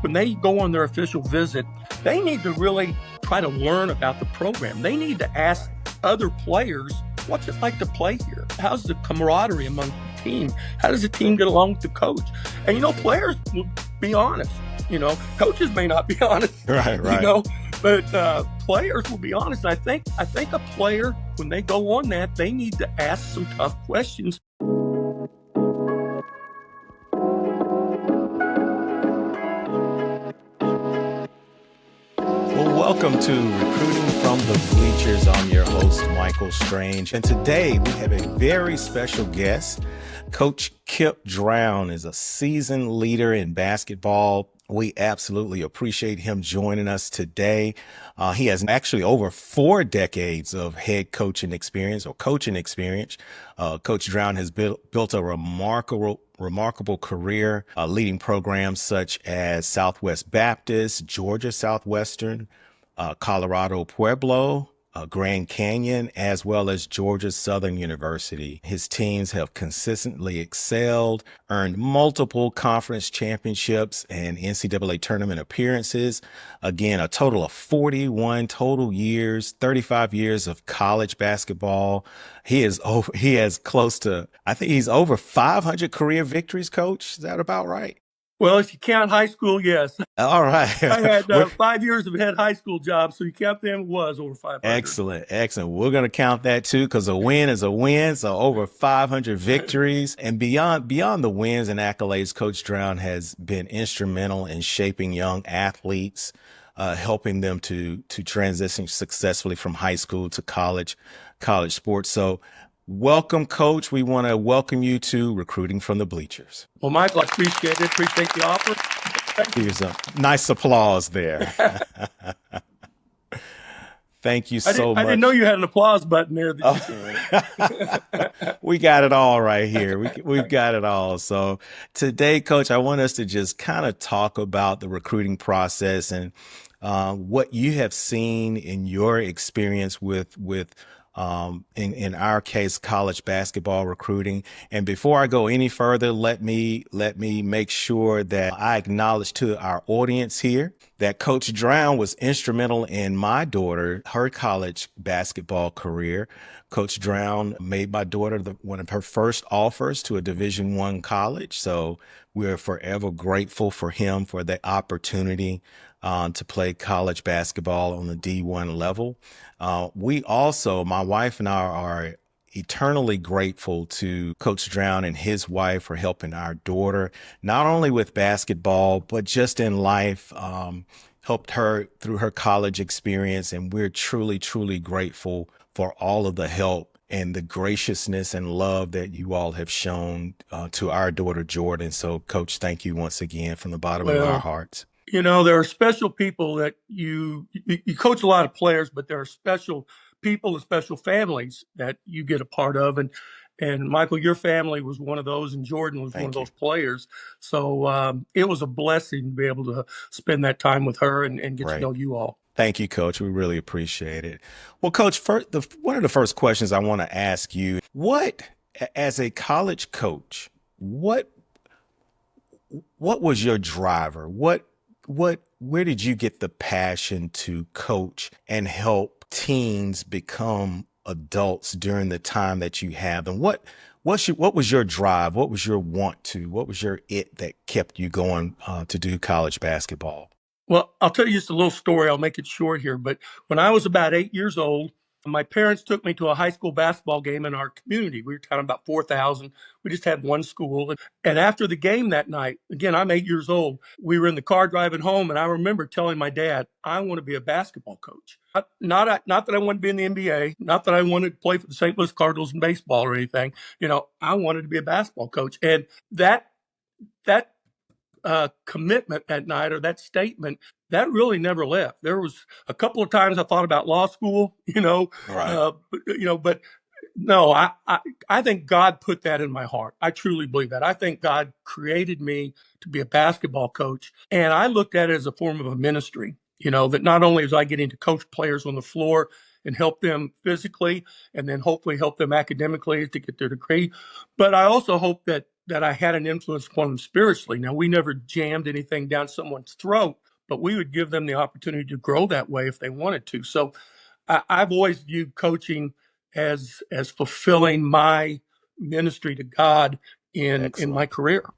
when they go on their official visit, they need to really try to learn about the program. They need to ask other players, what's it like to play here? How's the camaraderie among the team? How does the team get along with the coach? And, players will be honest. Coaches may not be honest. Right. But players will be honest. I think a player, when they go on that, they need to ask some tough questions. Welcome to Recruiting from the Bleachers. I'm your host, Michael Strange. And today we have a very special guest. Coach Kip Drown is a seasoned leader in basketball. We absolutely appreciate him joining us today. He has actually over 4 decades of head coaching experience or coaching experience. Coach Drown has built a remarkable career leading programs such as Southwest Baptist, Georgia Southwestern, Colorado Pueblo, Grand Canyon, as well as Georgia Southern University. His teams have consistently excelled, earned multiple conference championships and NCAA tournament appearances. Again, a total of 41 total years, 35 years of college basketball. He has close to, I think he's over 500 career victories, Coach. Is that about right? Well, if you count high school, yes. All right. I had 5 years of head high school jobs, so you count them, it was over 500. Excellent. We're going to count that too, because a win is a win. So over 500 victories. And beyond the wins and accolades, Coach Drown has been instrumental in shaping young athletes, helping them to transition successfully from high school to college sports. So welcome, Coach. We want to welcome you to Recruiting from the Bleachers. Well, Michael, I appreciate it. Appreciate the offer. Here's a nice applause there. Thank you so much. I didn't know you had an applause button there. We got it all right here. We've got it all. So today, Coach, I want us to just kind of talk about the recruiting process and what you have seen in your experience with in our case, college basketball recruiting. And before I go any further, let me make sure that I acknowledge to our audience here that Coach Drown was instrumental in my daughter, her college basketball career. Coach Drown made my daughter one of her first offers to a Division I college. So we're forever grateful for him for the opportunity to play college basketball on the D1 level. We also, my wife and I are eternally grateful to Coach Drown and his wife for helping our daughter, not only with basketball, but just in life, helped her through her college experience. And we're truly, truly grateful for all of the help and the graciousness and love that you all have shown to our daughter, Jordan. So, Coach, thank you once again from the bottom of our hearts. There are special people that you coach a lot of players, but there are special people and special families that you get a part of. And Michael, your family was one of those, and Jordan was one of those players. So it was a blessing to be able to spend that time with her and get to know you all. Thank you, Coach. We really appreciate it. Well, Coach, one of the first questions I want to ask you, as a college coach, what was your driver? Where did you get the passion to coach and help teens become adults during the time that you have? And what was your drive? What was your what was your it that kept you going to do college basketball? Well, I'll tell you just a little story. I'll make it short here. But when I was about 8 years old, my parents took me to a high school basketball game in our community. We were kind of about 4,000. We just had one school. And after the game that night, again, I'm 8 years old. We were in the car driving home, and I remember telling my dad, I want to be a basketball coach. Not that I want to be in the NBA, not that I wanted to play for the St. Louis Cardinals in baseball or anything. I wanted to be a basketball coach. And that commitment that night, or that statement, that really never left. There was a couple of times I thought about law school, but no, I think God put that in my heart. I truly believe that. I think God created me to be a basketball coach, and I looked at it as a form of a ministry. That not only was I getting to coach players on the floor and help them physically, and then hopefully help them academically to get their degree, but I also hope that that I had an influence upon them spiritually. Now, we never jammed anything down someone's throat, but we would give them the opportunity to grow that way if they wanted to. So I've always viewed coaching as fulfilling my ministry to God in my Excellent. career.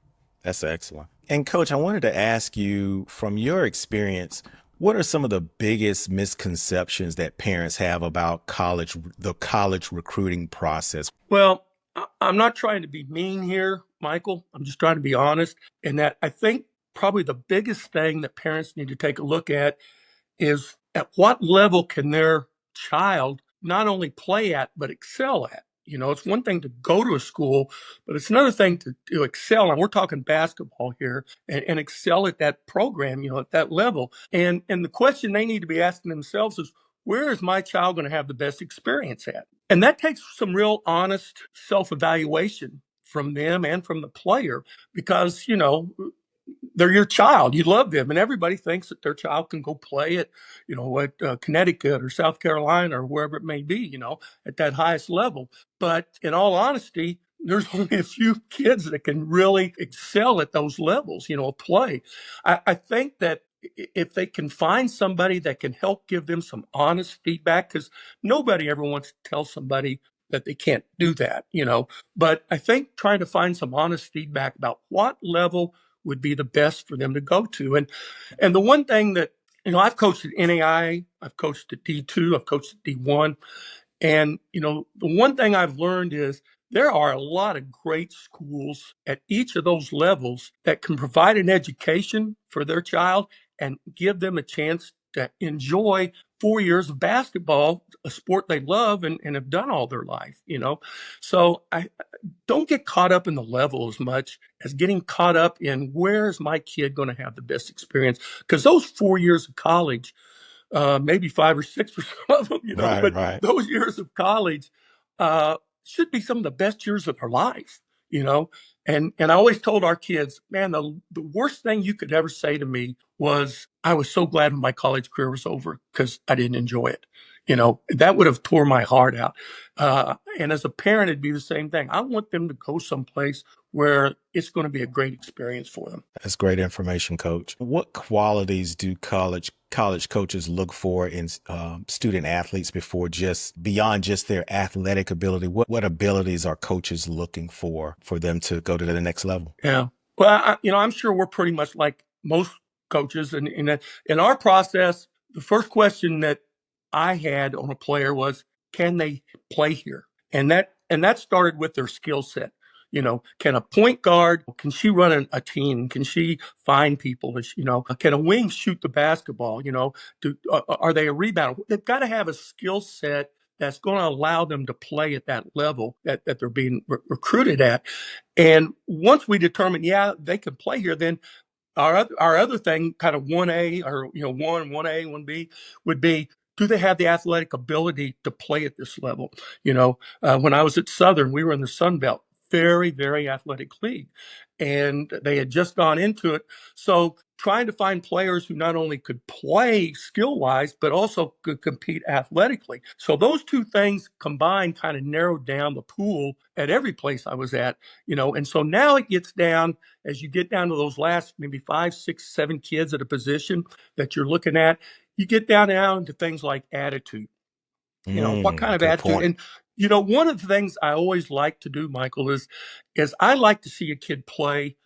That's excellent. And coach, I wanted to ask you from your experience, what are some of the biggest misconceptions that parents have about the college recruiting process? Well, I'm not trying to be mean here, Michael. I'm just trying to be honest. And that I think probably the biggest thing that parents need to take a look at is at what level can their child not only play at, but excel at? You know, it's one thing to go to a school, but it's another thing to excel. And we're talking basketball here and excel at that program, you know, at that level. And the question they need to be asking themselves is, where is my child going to have the best experience at? And that takes some real honest self-evaluation from them and from the player because, you know, they're your child. You love them, and everybody thinks that their child can go play at, you know, at Connecticut or South Carolina or wherever it may be, you know, at that highest level. But in all honesty, there's only a few kids that can really excel at those levels, you know, play. I think that if they can find somebody that can help give them some honest feedback, because nobody ever wants to tell somebody that they can't do that, you know. But I think trying to find some honest feedback about what level would be the best for them to go to. And the one thing that, you know, I've coached at NAI, I've coached at D2, I've coached at D1. And, you know, the one thing I've learned is there are a lot of great schools at each of those levels that can provide an education for their child and give them a chance to enjoy 4 years of basketball, a sport they love and have done all their life, you know. So I don't get caught up in the level as much as getting caught up in where's my kid going to have the best experience. Because those 4 years of college, maybe 5 or 6 for some of them, you know, Right, but right. those years of college should be some of the best years of their life, you know. And I always told our kids, man, the worst thing you could ever say to me was, I was so glad when my college career was over because I didn't enjoy it. You know, that would have tore my heart out. And as a parent, it'd be the same thing. I want them to go someplace where it's going to be a great experience for them. That's great information, coach. What qualities do college coaches look for in student athletes beyond just their athletic ability? What abilities are coaches looking for them to go to the next level? Yeah. Well, you know, I'm sure we're pretty much like most coaches. And in our process, the first question that I had on a player was, can they play here? And that started with their skill set. You know, can a point guard, can she run a team? Can she find people? You know, can a wing shoot the basketball? You know, are they a rebounder? They've got to have a skill set that's going to allow them to play at that level that they're being recruited at. And once we determine, yeah, they can play here, then our other thing, kind of 1A or, you know, 1A, 1B would be, do they have the athletic ability to play at this level? You know, when I was at Southern, we were in the Sun Belt, very, very athletic league, and they had just gone into it. So trying to find players who not only could play skill wise, but also could compete athletically. So those two things combined kind of narrowed down the pool at every place I was at, you know. And so now it gets down, as you get down to those last maybe 5, 6, 7 kids at a position that you're looking at, you get down now into things like attitude. You know, what kind of Good attitude? point. And, you know, one of the things I always like to do, Michael, is I like to see a kid play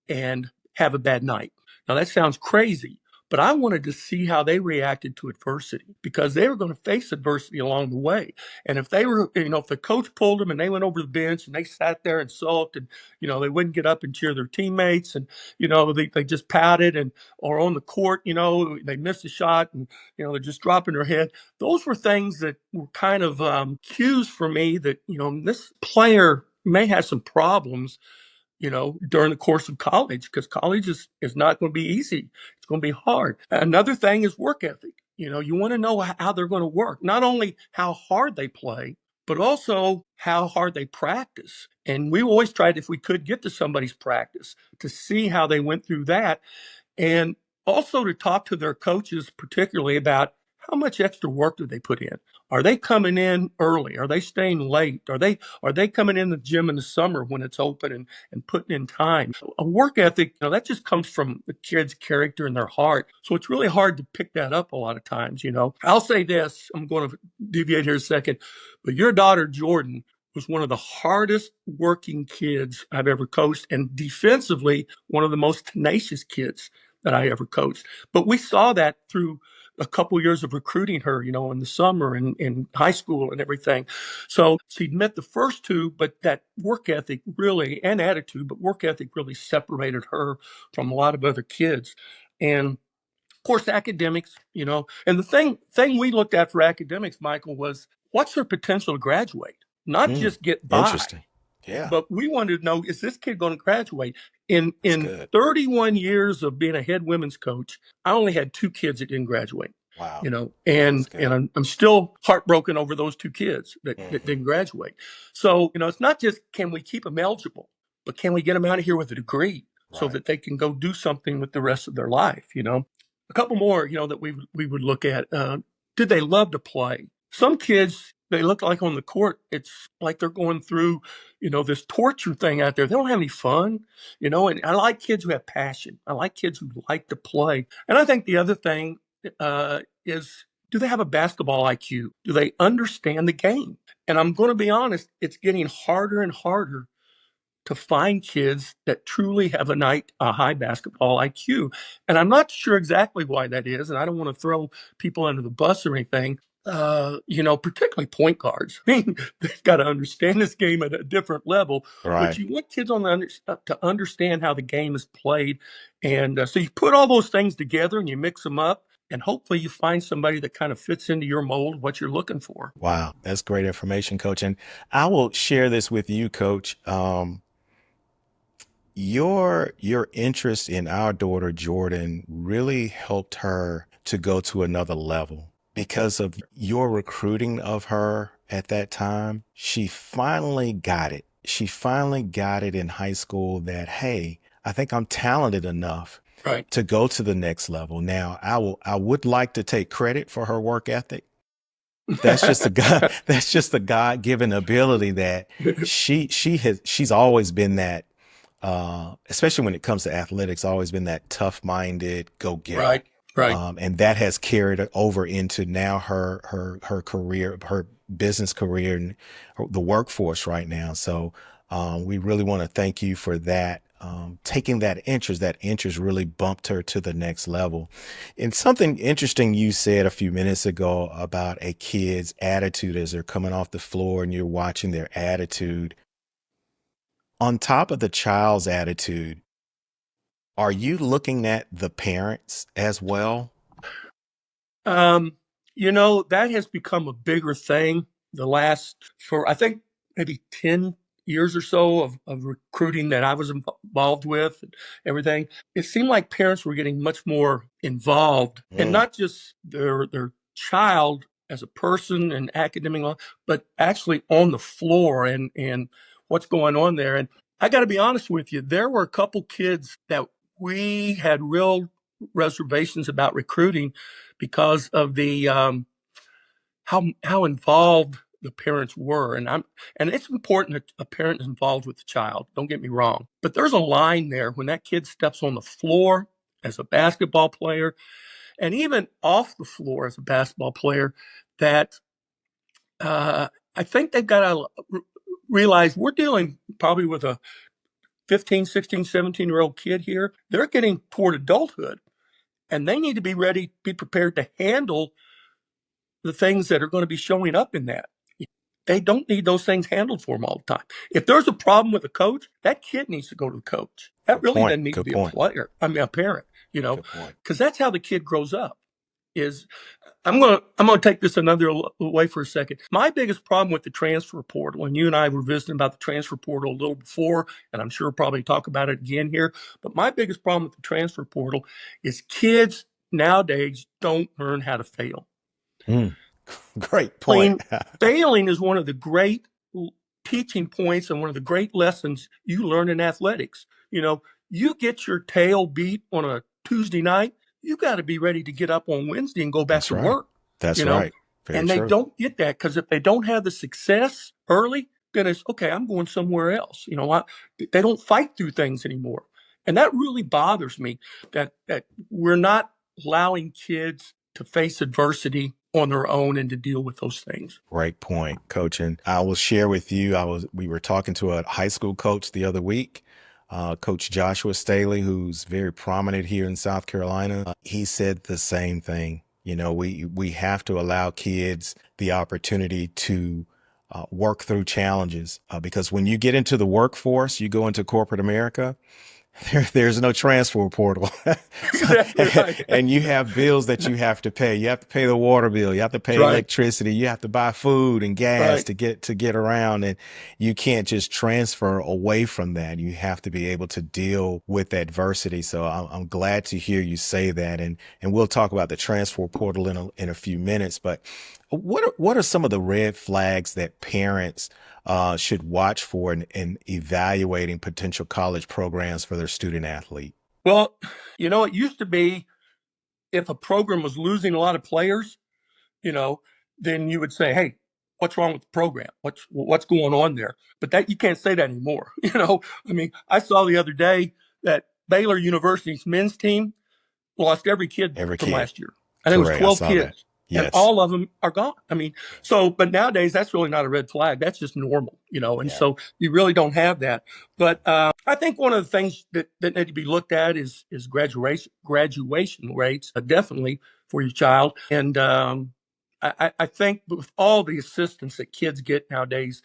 and have a bad night. Now that sounds crazy, but I wanted to see how they reacted to adversity because they were going to face adversity along the way. And if they were, you know, if the coach pulled them and they went over the bench and they sat there and sulked and, you know, they wouldn't get up and cheer their teammates and, you know, they just pouted and, or on the court, you know, they missed a shot and, you know, they're just dropping their head. Those were things that were kind of cues for me that, you know, this player may have some problems, you know, during the course of college, because college is not going to be easy. It's going to be hard. Another thing is work ethic. You know, you want to know how they're going to work, not only how hard they play, but also how hard they practice. And we always tried, if we could, get to somebody's practice to see how they went through that. And also to talk to their coaches, particularly about how much extra work do they put in? Are they coming in early? Are they staying late? Are they coming in the gym in the summer when it's open and putting in time? A work ethic, that just comes from the kid's character and their heart. So it's really hard to pick that up a lot of times. I'll say this, I'm going to deviate here a second, but your daughter, Jordan, was one of the hardest working kids I've ever coached, and defensively, one of the most tenacious kids that I ever coached. But we saw that through a couple years of recruiting her, in the summer and in high school and everything. So she'd met the first two, but that work ethic really, and attitude, but work ethic really separated her from a lot of other kids. And of course, academics, and the thing we looked at for academics, Michael, was what's her potential to graduate, not just get by. Interesting. Yeah. But we wanted to know, is this kid going to graduate? In good. 31 years of being a head women's coach, I only had 2 kids that didn't graduate. Wow. And I'm still heartbroken over those 2 kids that didn't graduate. So, it's not just can we keep them eligible, but can we get them out of here with a degree so that they can go do something with the rest of their life? A couple more, that we would look at. Did they love to play? Some kids, they look like on the court, it's like they're going through, this torture thing out there. They don't have any fun, and I like kids who have passion. I like kids who like to play. And I think the other thing is, do they have a basketball IQ? Do they understand the game? And I'm going to be honest, it's getting harder and harder to find kids that truly have a high basketball IQ. And I'm not sure exactly why that is, and I don't want to throw people under the bus or anything. Particularly point guards. I mean, they've got to understand this game at a different level. Right. But you want kids to understand how the game is played. And so you put all those things together and you mix them up, and hopefully you find somebody that kind of fits into your mold, what you're looking for. Wow. That's great information, Coach. And I will share this with you, Coach. Your interest in our daughter, Jordan, really helped her to go to another level. Because of your recruiting of her at that time, she finally got it. She finally got it in high school that, hey, I think I'm talented enough to go to the next level. Now, I would like to take credit for her work ethic. That's just a God-given ability that she's always been that, especially when it comes to athletics, always been that tough-minded go-getter. Right. And that has carried over into now her career, her business career, and the workforce right now. So we really want to thank you for that. Taking that interest really bumped her to the next level. And something interesting you said a few minutes ago about a kid's attitude as they're coming off the floor and you're watching their attitude. On top of the child's attitude, are you looking at the parents as well? That has become a bigger thing for I think maybe 10 years or so of recruiting that I was involved with and everything. It seemed like parents were getting much more involved, and not just their child as a person and academic, but actually on the floor and what's going on there. And I got to be honest with you, there were a couple kids that we had real reservations about recruiting because of the how involved the parents were. And it's important that a parent is involved with the child. Don't get me wrong, but there's a line there when that kid steps on the floor as a basketball player, and even off the floor as a basketball player, that I think they've got to realize we're dealing probably with a 15, 16, 17-year-old kid here. They're getting toward adulthood, and they need to be ready, be prepared to handle the things that are going to be showing up in that. They don't need those things handled for them all the time. If there's a problem with a coach, that kid needs to go to the coach. That really doesn't need to be a player. I mean, a parent, because that's how the kid grows up. I'm gonna take this another way for a second. My biggest problem with the transfer portal, and you and I were visiting about the transfer portal a little before, and I'm sure we'll probably talk about it again here. But my biggest problem with the transfer portal is kids nowadays don't learn how to fail. Great point. Failing is one of the great teaching points and one of the great lessons you learn in athletics. You get your tail beat on a Tuesday night, you got to be ready to get up on Wednesday and go back to work. That's you know, right. Very and they true. don't get that because if they don't have the success early, then it's okay, I'm going somewhere else. They don't fight through things anymore. And that really bothers me that we're not allowing kids to face adversity on their own and to deal with those things. Great point, coach. And I will share with you, we were talking to a high school coach the other week, Coach Joshua Staley, who's very prominent here in South Carolina. He said the same thing. We have to allow kids the opportunity to work through challenges because when you get into the workforce, you go into corporate America, there's no transfer portal. Exactly right. And you have bills that you have to pay. You have to pay the water bill. You have to pay Right. electricity. You have to buy food and gas Right. to get around. And you can't just transfer away from that. You have to be able to deal with adversity. So I'm glad to hear you say that. And we'll talk about the transfer portal in a few minutes. But what are some of the red flags that parents should watch for in evaluating potential college programs for their student athlete? Well, it used to be if a program was losing a lot of players, then you would say, "Hey, what's wrong with the program? What's going on there?" But that you can't say that anymore. I saw the other day that Baylor University's men's team lost every kid Every from kid. last year. I think it was Correct. I 12 saw that. kids. And Yes. all of them are gone. But nowadays that's really not a red flag. That's just normal, and Yeah. so you really don't have that. But I think one of the things that need to be looked at is graduation rates, definitely for your child. And I think with all the assistance that kids get nowadays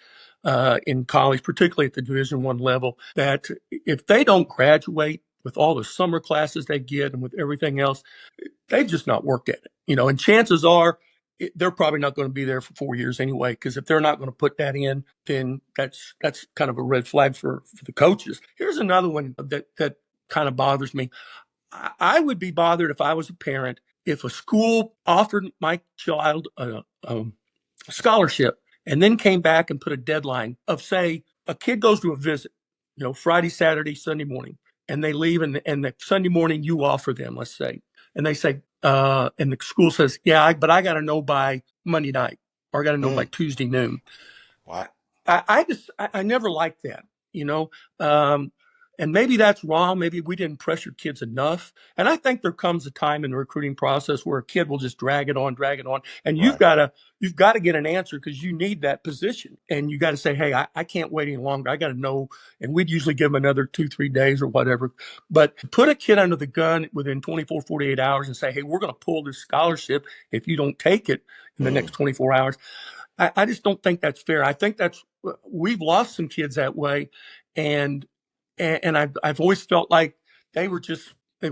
in college, particularly at the Division I level, that if they don't graduate with all the summer classes they get and with everything else, they've just not worked at it, and chances are they're probably not going to be there for 4 years anyway, because if they're not going to put that in, then that's kind of a red flag for the coaches. Here's another one that kind of bothers me. I would be bothered if I was a parent if a school offered my child a scholarship and then came back and put a deadline of, say, a kid goes to a visit, Friday, Saturday, Sunday morning, and they leave, and the Sunday morning you offer them, let's say, and they say, and the school says, yeah, but I got to know by Monday night, or I got to know by Tuesday noon. Wow. I never liked that, and maybe that's wrong. Maybe we didn't pressure kids enough. And I think there comes a time in the recruiting process where a kid will just drag it on, and you've got to get an answer because you need that position. And you got to say, hey, I can't wait any longer. I got to know. And we'd usually give them another 2-3 days or whatever. But put a kid under the gun within 24, 48 hours and say, hey, we're going to pull this scholarship if you don't take it in the next 24 hours. I just don't think that's fair. I think we've lost some kids that way. And I've always felt like they were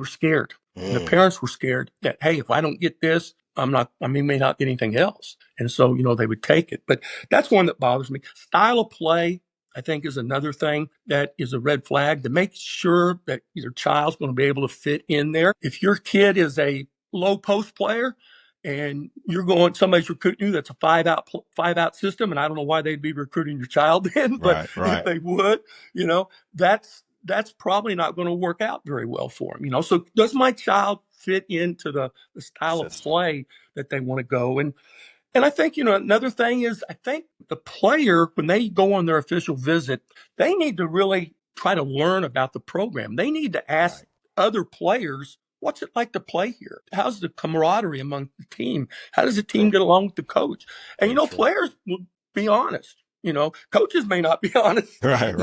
scared. And the parents were scared that, hey, if I don't get this, may not get anything else. And so, they would take it. But that's one that bothers me. Style of play, I think, is another thing that is a red flag, to make sure that your child's going to be able to fit in there. If your kid is a low post player and somebody's recruiting you that's a five out system, and I don't know why they'd be recruiting your child then, but Right. if they would, that's probably not going to work out very well for them. So does my child fit into the style of play that they want to go? And I think, another thing is, I think the player, when they go on their official visit, they need to really try to learn about the program. They need to ask other players, what's it like to play here? How's the camaraderie among the team? How does the team get along with the coach? And, players will be honest. Coaches may not be honest, Right.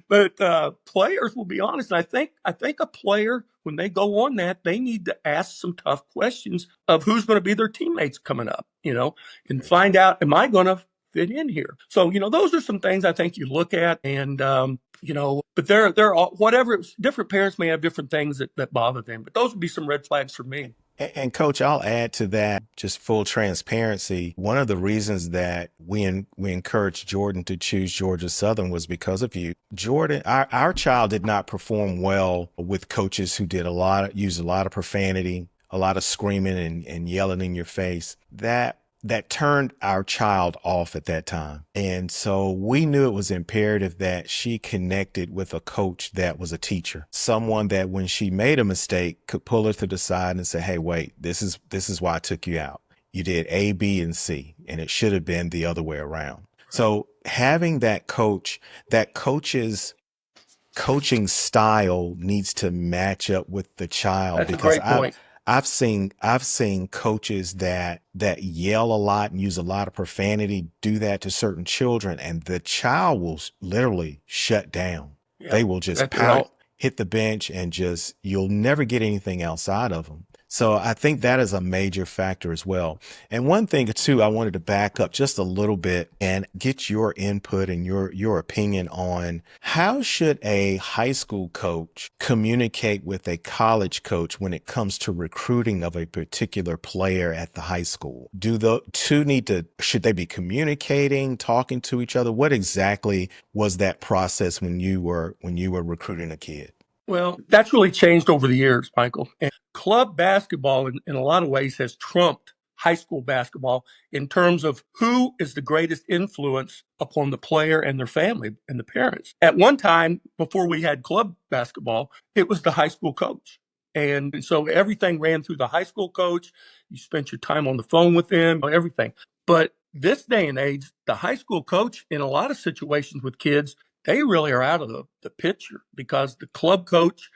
But players will be honest. And I think a player, when they go on that, they need to ask some tough questions of who's going to be their teammates coming up, and find out, am I going to fit in here? So, those are some things I think you look at, and, but they're all, whatever, different parents may have different things that bother them, but those would be some red flags for me. And coach, I'll add to that, just full transparency. One of the reasons that we encouraged Jordan to choose Georgia Southern was because of you. Jordan, our child did not perform well with coaches who used a lot of profanity, a lot of screaming and yelling in your face. That turned our child off at that time. And so we knew it was imperative that she connected with a coach that was a teacher, someone that when she made a mistake could pull her to the side and say, hey, wait, this is why I took you out. you did A, B, and C, and it should have been the other way around. So having that coach's coaching style needs to match up with the child, That's a because great point. I've seen coaches that yell a lot and use a lot of profanity do that to certain children, and the child will literally shut down. Yeah, They will just that's pout, right. hit the bench, and you'll never get anything else out of them. So I think that is a major factor as well. And one thing too, I wanted to back up just a little bit and get your input and your opinion on how should a high school coach communicate with a college coach when it comes to recruiting of a particular player at the high school? Do the two should they be communicating, talking to each other? What exactly was that process when you were recruiting a kid? Well, that's really changed over the years, Michael. And club basketball, in a lot of ways, has trumped high school basketball in terms of who is the greatest influence upon the player and their family and the parents. At one time, before we had club basketball, it was the high school coach. And so everything ran through the high school coach. You spent your time on the phone with them, everything. But this day and age, the high school coach, in a lot of situations with kids, they really are out of the picture, because the club coach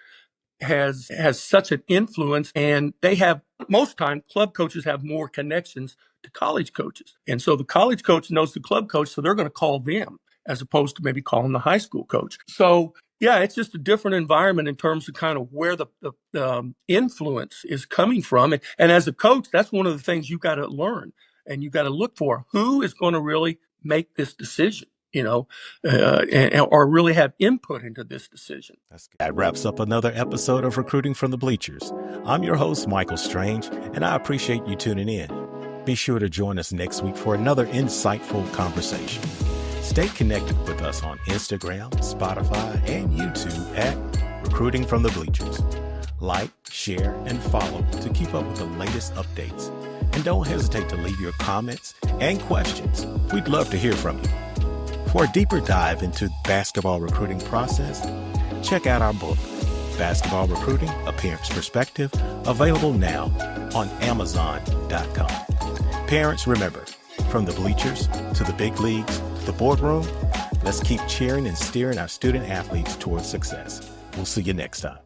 has such an influence, and they have, most time club coaches have more connections to college coaches. And so the college coach knows the club coach, so they're going to call them as opposed to maybe calling the high school coach. So yeah, it's just a different environment in terms of kind of where the influence is coming from. And as a coach, that's one of the things you got to learn, and you got to look for who is going to really make this decision, or really have input into this decision. That wraps up another episode of Recruiting from the Bleachers. I'm your host, Michael Strange, and I appreciate you tuning in. Be sure to join us next week for another insightful conversation. Stay connected with us on Instagram, Spotify, and YouTube at Recruiting from the Bleachers. Like, share, and follow to keep up with the latest updates. And don't hesitate to leave your comments and questions. We'd love to hear from you. For a deeper dive into the basketball recruiting process, check out our book, Basketball Recruiting: A Parent's Perspective, available now on Amazon.com. Parents, remember, from the bleachers to the big leagues to the boardroom, let's keep cheering and steering our student athletes towards success. We'll see you next time.